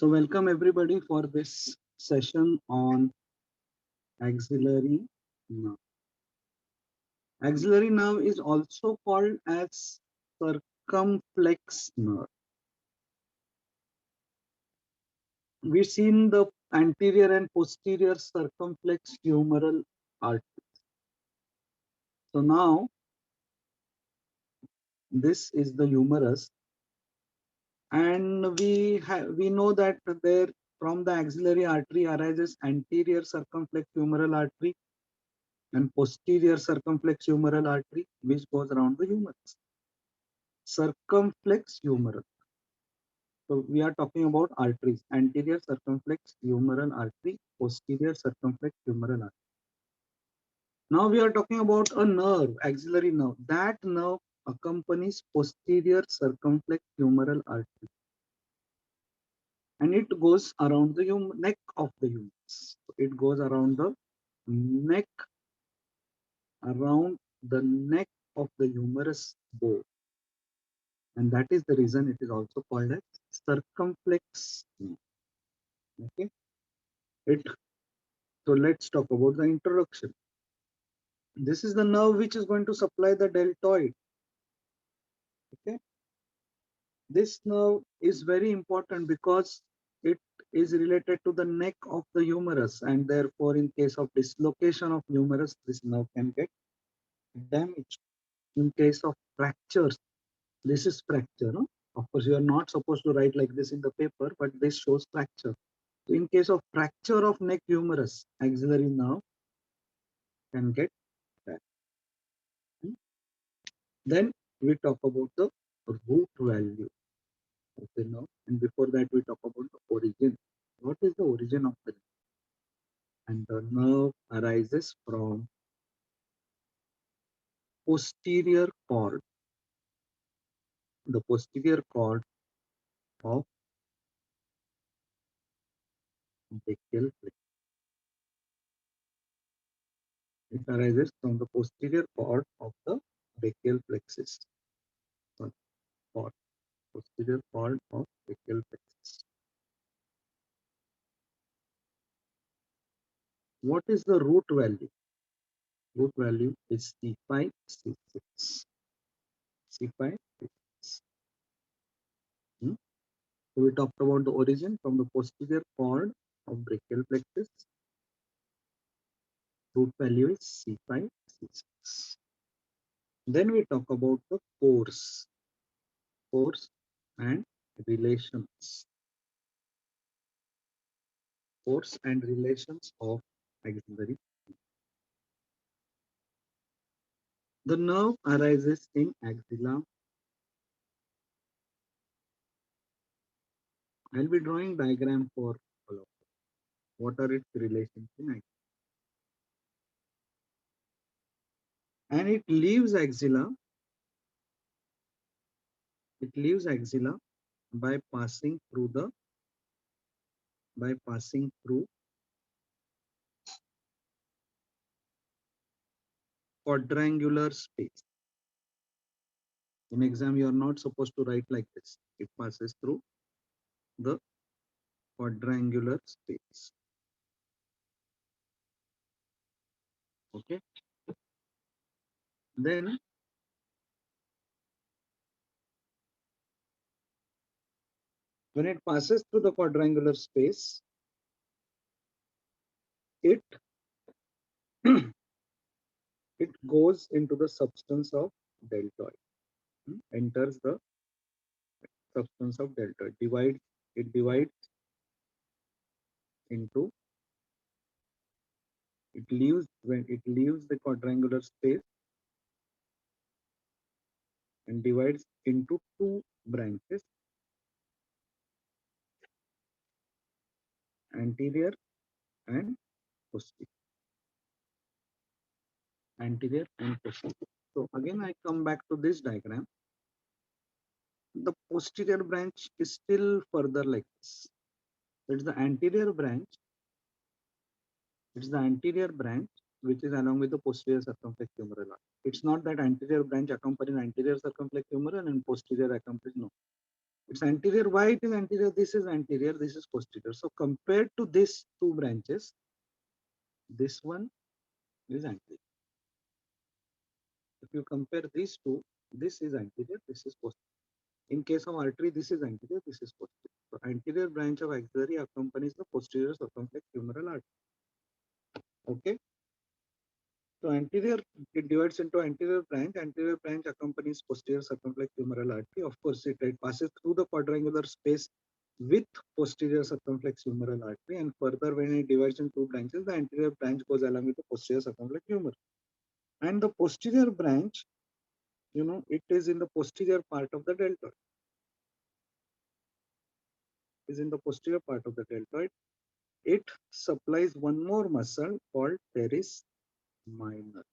So welcome everybody for this session on axillary nerve. Axillary nerve is also called as circumflex nerve. We've seen the anterior and posterior circumflex humeral artery. So now this is the humerus, and we know that there from the axillary artery arises anterior circumflex humeral artery and posterior circumflex humeral artery, which goes around the humerus. Circumflex humeral. So we are talking about arteries: anterior circumflex humeral artery, posterior circumflex humeral artery. Now we are talking about a nerve, axillary nerve. That nerve accompanies posterior circumflex humeral artery, and it goes around the neck of the humerus. It goes around the neck, of the humerus bone, and that is the reason it is also called as circumflex nerve. Okay. So let's talk about the introduction. This is the nerve which is going to supply the deltoid. Okay. This nerve is very important because it is related to the neck of the humerus, and therefore in case of dislocation of humerus, this nerve can get damaged. In case of fractures, this is fracture. No? Of course, you are not supposed to write like this in the paper, but this shows fracture. So in case of fracture of neck humerus, axillary nerve can get damaged. Then we talk about the root value of the nerve, and before that we talk about the origin. What is the origin of the nerve? And the nerve arises from posterior cord, the posterior cord of brachial plexus. It arises from the posterior cord of the brachial plexus. Posterior cord of brachial plexus. What is the root value? Root value is C5, C6. C5, C6. So we talked about the origin from the posterior cord of brachial plexus. Root value is C5, C6. Then we talk about the course and relations. Course and relations of axillary. The nerve arises in axilla. I'll be drawing diagram for all of them. What are its relations in axilla? And it leaves axilla. It leaves axilla by passing through quadrangular space. In exam, you are not supposed to write like this. It passes through the quadrangular space. Okay. Then when it passes through the quadrangular space, it it goes into the substance of deltoid. Enters the substance of deltoid. It divides into. When it leaves the quadrangular space and divides into two branches, anterior and posterior. Anterior and posterior. So again, I come back to this diagram. The posterior branch is still further like this. It's the anterior branch. It's the anterior branch which is along with the posterior circumflex humeral artery. It's not that anterior branch accompanies anterior circumflex humeral and posterior accompanies, no. It's anterior. Why it is anterior? This is anterior, this is posterior. So compared to these two branches, this one is anterior. If you compare these two, this is anterior, this is posterior. In case of artery, this is anterior, this is posterior. So anterior branch of axillary accompanies the posterior circumflex humeral artery. Okay. So anterior, it divides into anterior branch. Anterior branch accompanies posterior circumflex humeral artery. Of course, it passes through the quadrangular space with posterior circumflex humeral artery, and further when it divides into two branches, the anterior branch goes along with the posterior circumflex humeral. And the posterior branch, it is in the posterior part of the deltoid. Is in the posterior part of the deltoid. It supplies one more muscle called teres minor.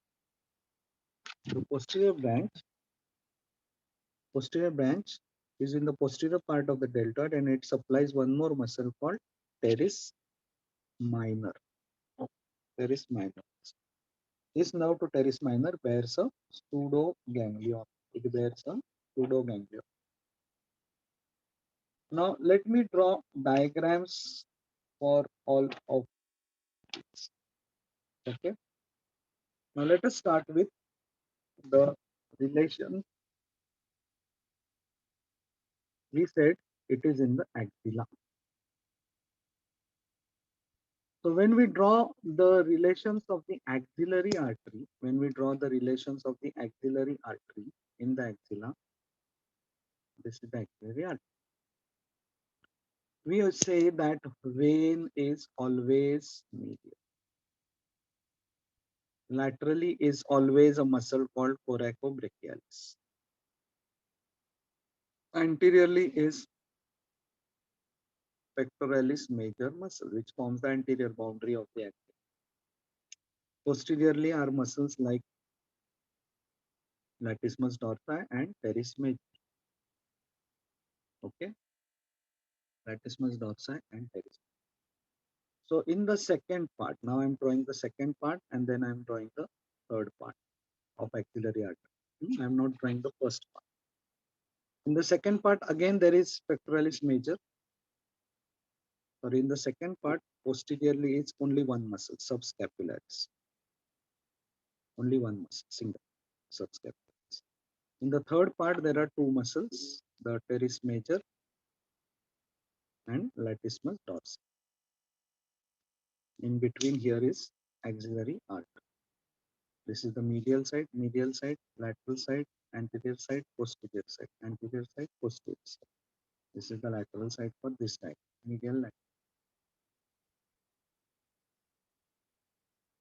The posterior branch is in the posterior part of the deltoid, and it supplies one more muscle called teres minor. Teres minor. This nerve to teres minor bears a pseudoganglion. It bears a pseudoganglion. Now let me draw diagrams for all of these. Okay. Now let us start with the relation. We said it is in the axilla. So when we draw the relations of the axillary artery, in the axilla, this is the axillary artery. We say that vein is always medial. Laterally is always a muscle called coracobrachialis. Anteriorly is pectoralis major muscle, which forms the anterior boundary of the axilla. Posteriorly are muscles like latissimus dorsi and teres major. Okay, latissimus dorsi and teres. So in the second part, now I'm drawing the second part, and then I'm drawing the third part of axillary artery. I'm not drawing the first part. In the second part, again there is pectoralis major. Or in the second part, posteriorly is only one muscle, subscapularis. Only one muscle, single subscapularis. In the third part, there are two muscles, the teres major and latissimus dorsi. In between here is axillary artery. This is the medial side, lateral side, anterior side, posterior side, anterior side, posterior side. This is the lateral side for this side, medial lateral.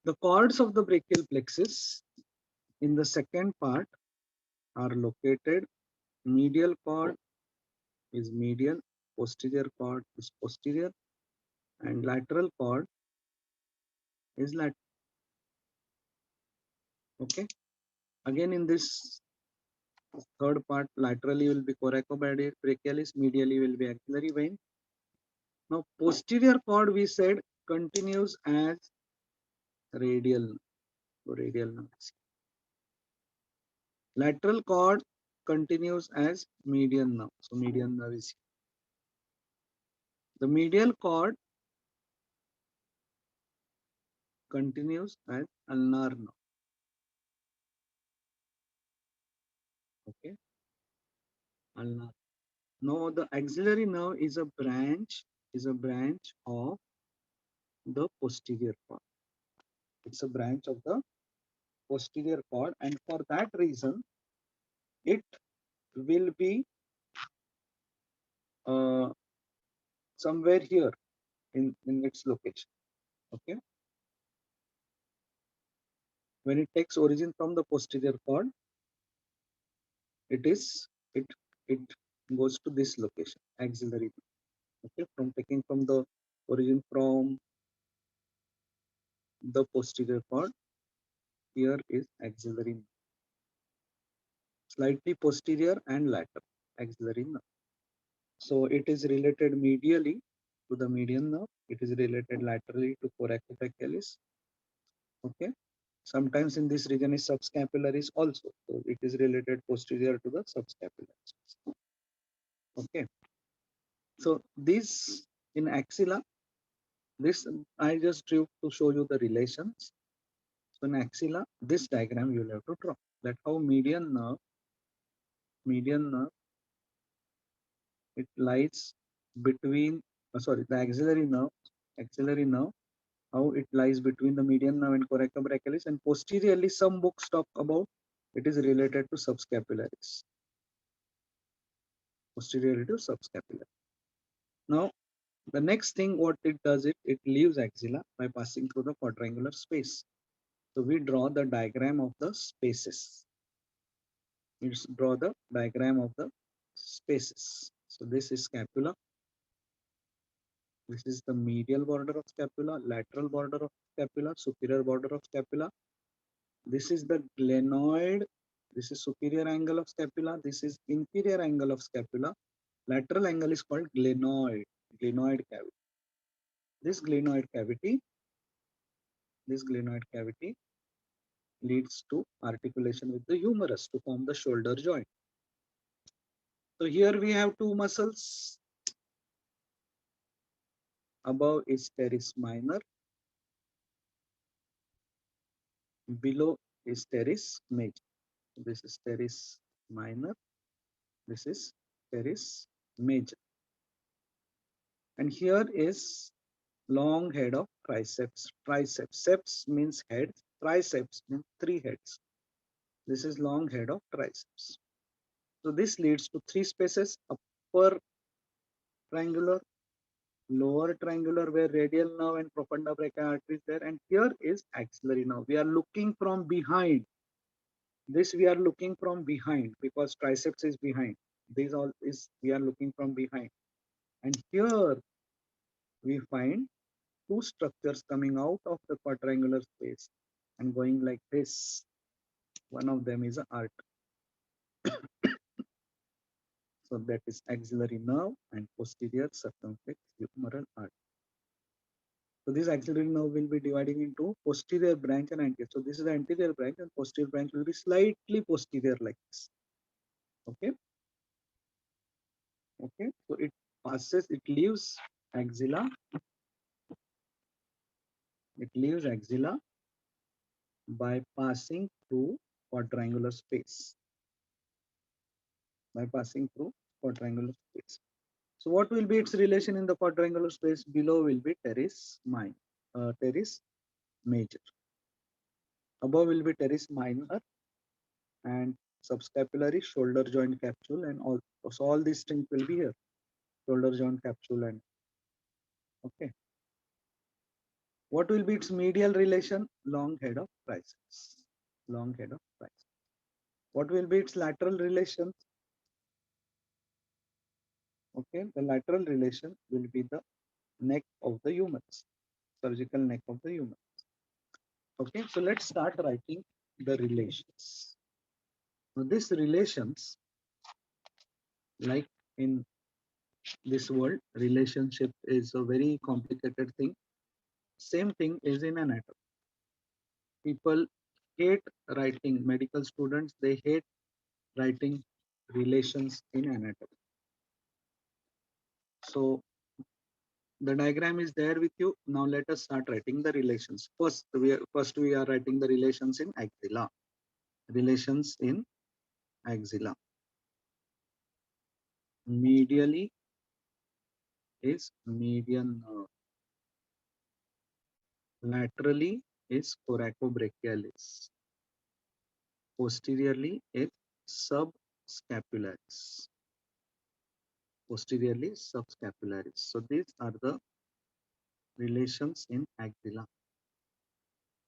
The chords of the brachial plexus in the second part are located. Medial cord is medial, posterior cord is posterior, and lateral cord is lateral. Okay. Again, in this third part, laterally will be coracobrachialis, medially will be axillary vein. Now, posterior cord we said continues as radial nerve. Lateral cord continues as median nerve. So median nerve is here. The medial cord continues as ulnar nerve. Okay, ulnar. Now the axillary nerve is a branch of the posterior cord. It's a branch of the posterior cord, and for that reason, it will be somewhere here in its location. Okay. When it takes origin from the posterior cord, it goes to this location, axillary. Okay, from the origin from the posterior cord, here is axillary, slightly posterior and lateral axillary nerve. So it is related medially to the median nerve. It is related laterally to coracobrachialis. Okay. Sometimes in this region is subscapularis also. So it is related posterior to the subscapularis. Okay. So this in axilla, this I just drew to show you the relations. So in axilla, this diagram you will have to draw. That how median nerve, it lies between, sorry, the axillary nerve, how it lies between the median nerve and coraca brachialis, and posteriorly some books talk about it is related to subscapularis. Posteriorly to subscapularis. Now the next thing what it does, it leaves axilla by passing through the quadrangular space. So we draw the diagram of the spaces. Let's draw the diagram of the spaces. So this is scapula. This is the medial border of scapula, lateral border of scapula, superior border of scapula. This is the glenoid. This is superior angle of scapula. This is inferior angle of scapula. Lateral angle is called glenoid. Glenoid cavity. This glenoid cavity, this glenoid cavity leads to articulation with the humerus to form the shoulder joint. So here we have two muscles. Above is teres minor, below is teres major. So this is teres minor, this is teres major. And here is long head of triceps. Triceps, seps means head, triceps means three heads. This is long head of triceps. So this leads to three spaces: upper triangular, lower triangular where radial nerve and profunda brachii artery is there, and here is axillary nerve. We are looking from behind. This we are looking from behind because triceps is behind. This all is we are looking from behind, and here we find two structures coming out of the quadrangular space and going like this. One of them is an artery. So that is axillary nerve and posterior circumflex humeral artery. So this axillary nerve will be dividing into posterior branch and anterior. So this is the anterior branch and posterior branch will be slightly posterior like this. Okay. Okay. So it passes, it leaves axilla. It leaves axilla by passing through quadrangular space. By passing through quadrangular space. So what will be its relation in the quadrangular space? Below will be teres minor, teres major. Above will be teres minor and subscapulary shoulder joint capsule, and all. So all these things will be here. Shoulder joint capsule and okay. What will be its medial relation? Long head of triceps. Long head of triceps. What will be its lateral relation? Okay, the lateral relation will be the neck of the humerus, surgical neck of the humerus. Okay, so let's start writing the relations. So these relations, like in this world, relationship is a very complicated thing. Same thing is in anatomy. People hate writing, medical students, they hate writing relations in anatomy. So the diagram is there with you. Now let us start writing the relations. First we are writing the relations in axilla. Relations in axilla. Medially is median nerve. Laterally is coracobrachialis. Posteriorly is subscapularis. Posteriorly subscapularis. So these are the relations in axilla.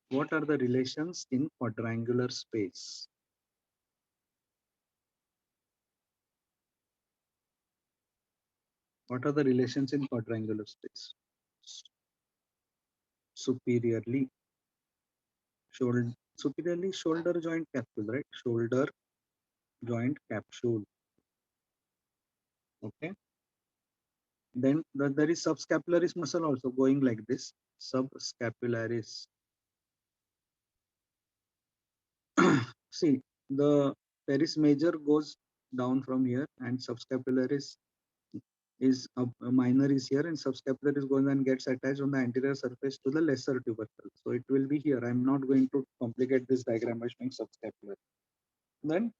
What are the relations in quadrangular space? What are the relations in quadrangular space? Superiorly, shoulder joint capsule, right? Shoulder joint capsule. Okay. Then there is subscapularis muscle also going like this. Subscapularis. See, the teres major goes down from here and subscapularis is a minor is here, and subscapular is going and gets attached on the anterior surface to the lesser tubercle. So it will be here. I'm not going to complicate this diagram by showing subscapular. Then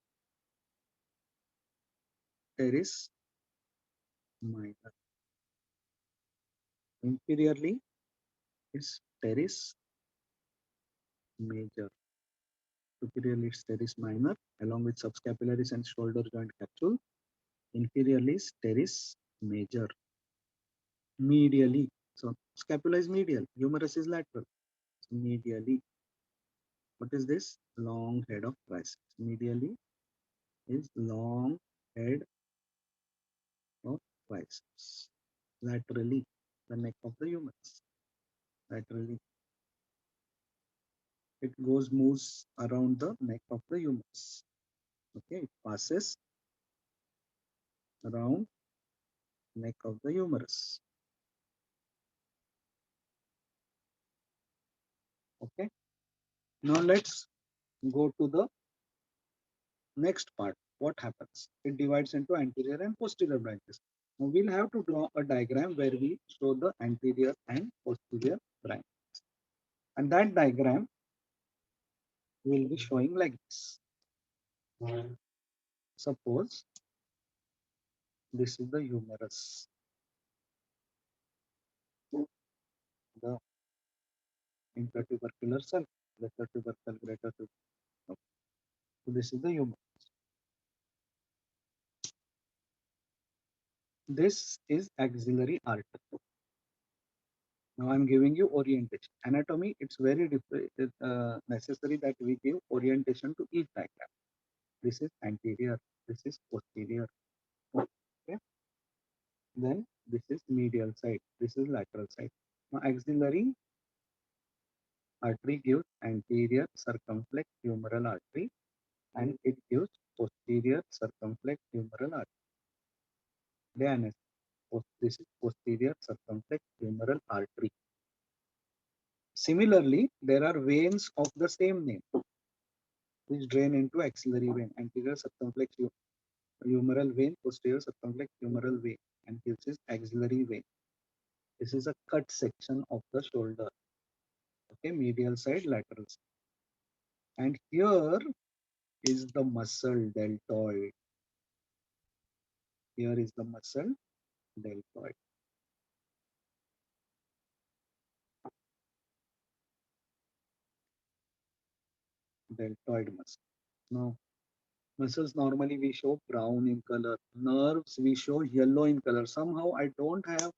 teres minor. Inferiorly is teres major. Superiorly is teres minor along with subscapularis and shoulder joint capsule. Inferiorly is teres major. Medially. So scapula is medial, humerus is lateral. So medially. What is this? Long head of triceps. Medially is long head of triceps. Laterally, the neck of the humerus. Laterally, it moves around the neck of the humerus. Okay, it passes around neck of the humerus. Okay, now let's go to the next part. What happens? It divides into anterior and posterior branches. Now we'll have to draw a diagram where we show the anterior and posterior branch. And that diagram will be showing like this. Suppose this is the humerus, the intertubercular cell, lesser tubercle, greater tubercle. So this is the humerus. This is axillary artery. Now I'm giving you orientation. Anatomy, it's very necessary that we give orientation to each diagram. This is anterior, this is posterior. Okay. Then this is medial side, this is lateral side. Now axillary artery gives anterior circumflex humeral artery and it gives posterior circumflex humeral artery. This is posterior circumflex humeral artery. Similarly, there are veins of the same name which drain into axillary vein, anterior circumflex humeral vein, posterior circumflex humeral vein, and this is axillary vein. This is a cut section of the shoulder. Okay, medial side, lateral side. And here is the muscle deltoid. Here is the muscle deltoid. Deltoid muscle. Now, muscles normally we show brown in color. Nerves we show yellow in color. Somehow I don't have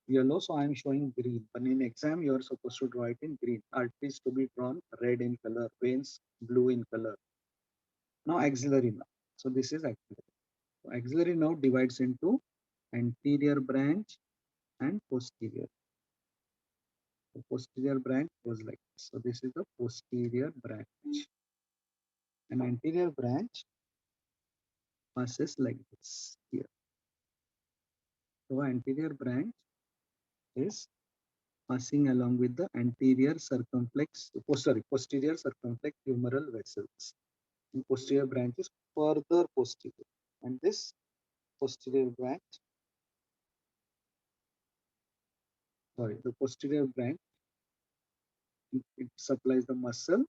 yellow, so I'm showing green. But in exam, you're supposed to draw it in green. Arteries to be drawn red in color, veins blue in color. Now axillary nerve. So this is axillary. So axillary nerve divides into anterior branch and posterior. The posterior branch goes like this. So this is the posterior branch. An anterior branch passes like this here. So anterior branch is passing along with the anterior circumflex, posterior circumflex humeral vessels. And posterior branch is further posterior. And this posterior branch, the posterior branch, it supplies the muscle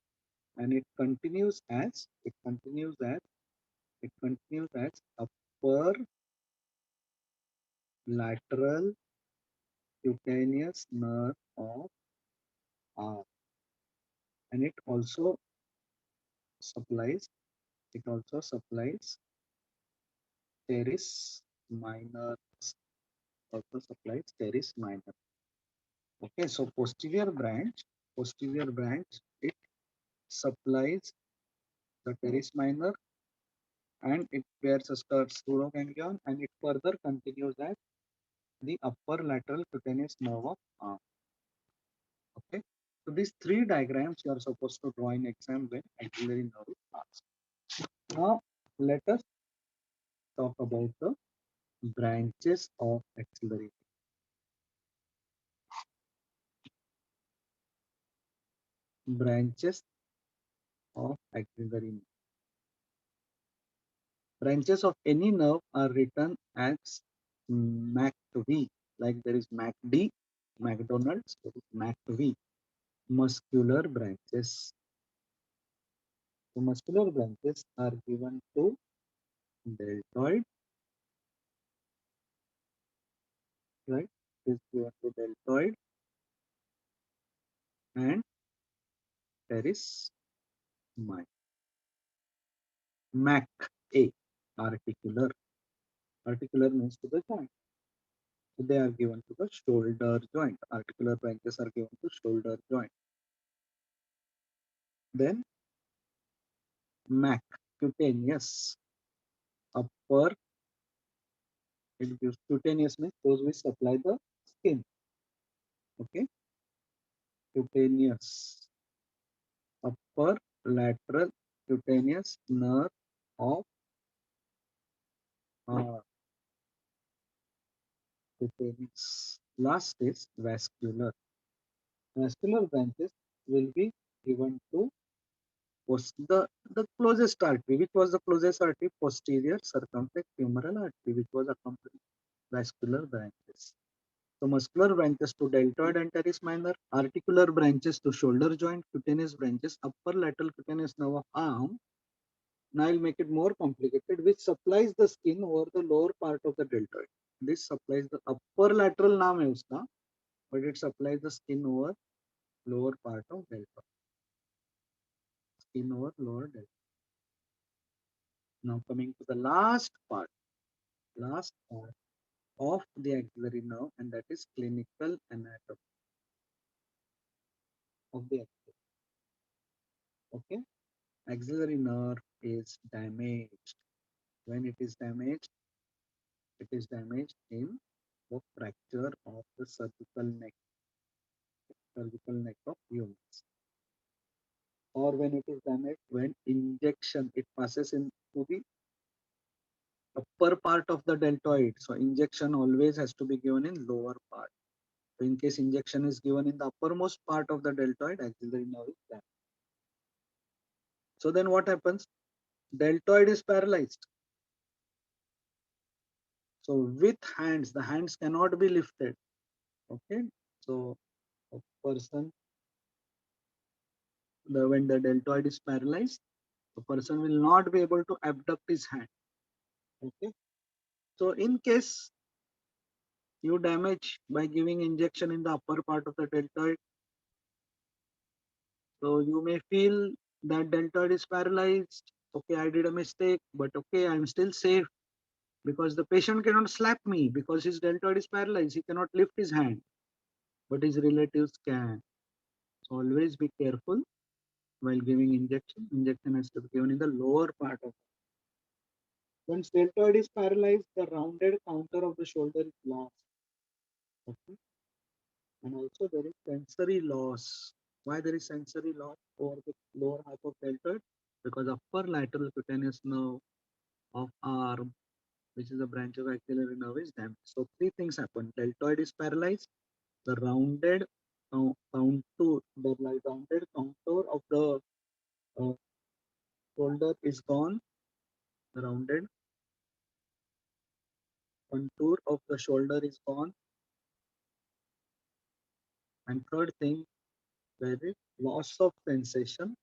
and it continues as upper lateral cutaneous nerve of arm, and supplies it also supplies teres minor, Okay, so posterior branch, it supplies the teres minor and it bears a pseudoganglion and it further continues as the upper lateral cutaneous nerve of arm. Okay, so these three diagrams you are supposed to draw in exam when axillary nerve is asked. Now let us talk about the branches of axillary. Branches of axillary nerve. Branches of any nerve are written as MACV, like there is MACD, McDonald's, there is MACV, muscular branches. So muscular branches are given to deltoid, right? Is given to deltoid and there is MAC A, articular. Articular means to the joint. So they are given to the shoulder joint. Articular branches are given to shoulder joint. Then MAC, cutaneous, upper. It gives cutaneous means those which supply the skin. Okay, cutaneous, upper lateral cutaneous nerve of cutaneous. Last is vascular. Vascular branches will be given to the closest artery. Which was the closest artery? Posterior circumflex femoral artery, which was accompanied vascular branches. So muscular branches to deltoid and teres minor, articular branches to shoulder joint, cutaneous branches, upper lateral cutaneous nerve of arm. Now I'll make it more complicated, which supplies the skin over the lower part of the deltoid. This supplies the upper lateral naam hai uska, but it supplies the skin over lower part of deltoid. Skin over lower deltoid. Now coming to the last part of the axillary nerve, and that is clinical anatomy of the axillary. Okay, axillary nerve is damaged. When it is damaged in the fracture of the cervical neck of humans, or when it is damaged when injection it passes into the upper part of the deltoid. So injection always has to be given in lower part. So in case injection is given in the uppermost part of the deltoid, axillary nerve is damaged. So then what happens? Deltoid is paralyzed. So with hands, the hands cannot be lifted. Okay. So a person, when the deltoid is paralyzed, the person will not be able to abduct his hand. Okay. So in case you damage by giving injection in the upper part of the deltoid, so you may feel that deltoid is paralyzed. Okay, I did a mistake, but okay, I'm still safe because the patient cannot slap me because his deltoid is paralyzed. He cannot lift his hand, but his relatives can. So always be careful while giving injection. Injection has to be given in the lower part of. Once deltoid is paralyzed, the rounded counter of the shoulder is lost. Okay, and also there is sensory loss. Why there is sensory loss over the lower half of deltoid? Because upper lateral cutaneous nerve of arm, which is a branch of axillary nerve, is damaged. So three things happen. Deltoid is paralyzed. The rounded contour of the uh, shoulder is gone. The rounded contour of the shoulder is gone. And third thing, there is loss of sensation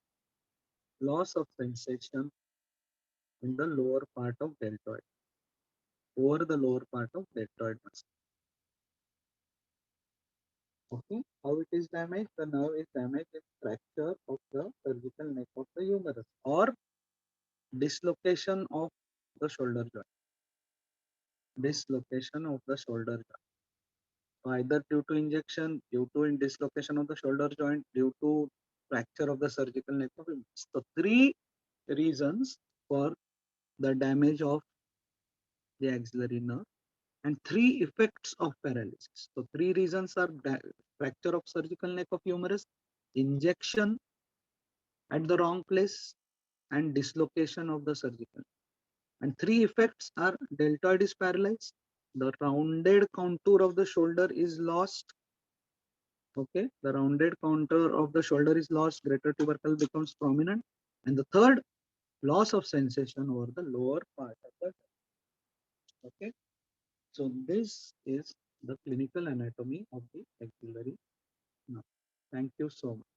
in the lower part of deltoid, over the lower part of deltoid muscle. Okay, how it is damaged? The nerve is damaged in fracture of the cervical neck of the humerus or dislocation of the shoulder joint. Dislocation of the shoulder joint. So either due to injection, due to dislocation of the shoulder joint, due to fracture of the cervical neck of humerus. So three reasons for the damage of the axillary nerve and three effects of paralysis. So three reasons are fracture of cervical neck of humerus, injection at the wrong place, and dislocation of the cervical. And three effects are deltoid is paralyzed, the rounded contour of the shoulder is lost. Okay, the rounded contour of the shoulder is lost, greater tubercle becomes prominent. And the third, loss of sensation over the lower part of the. Okay. So this is the clinical anatomy of the axillary nerve. Thank you so much.